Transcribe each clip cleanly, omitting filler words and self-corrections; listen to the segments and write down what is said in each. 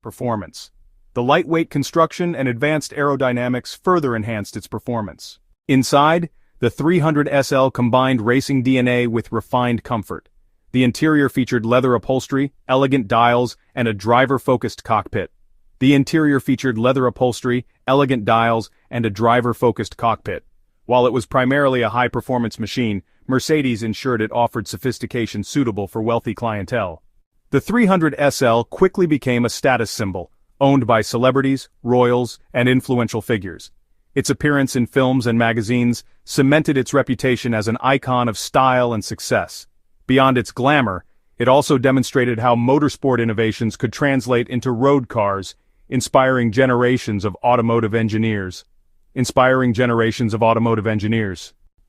Performance. The lightweight construction and advanced aerodynamics further enhanced its performance. Inside, the 300SL combined racing DNA with refined comfort. The interior featured leather upholstery, elegant dials, and a driver-focused cockpit. While it was primarily a high-performance machine, Mercedes ensured it offered sophistication suitable for wealthy clientele. The 300SL quickly became a status symbol, owned by celebrities, royals, and influential figures. Its appearance in films and magazines cemented its reputation as an icon of style and success. Beyond its glamour, it also demonstrated how motorsport innovations could translate into road cars, inspiring generations of automotive engineers.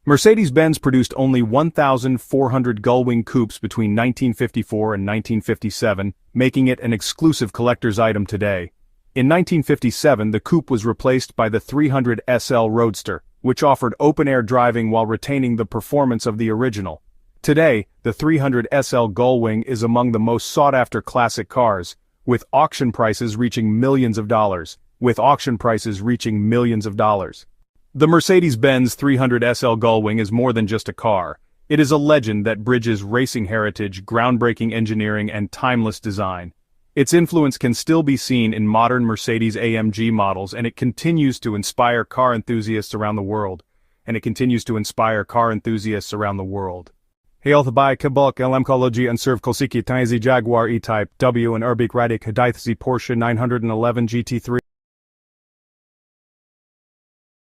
Mercedes-Benz produced only 1,400 gullwing coupes between 1954 and 1957, making it an exclusive collector's item today. In 1957, the coupe was replaced by the 300SL Roadster, which offered open-air driving while retaining the performance of the original. Today, the 300SL Gullwing is among the most sought-after classic cars, with auction prices reaching millions of dollars. The Mercedes-Benz 300SL Gullwing is more than just a car. It is a legend that bridges racing heritage, groundbreaking engineering, and timeless design. Its influence can still be seen in modern Mercedes-AMG models, and it continues to inspire car enthusiasts around the world. Health by Kabulk LMcology and serve Kosiki Taizi Jaguar E-Type W and Urbik Radik Hadith Z Porsche 911 GT3.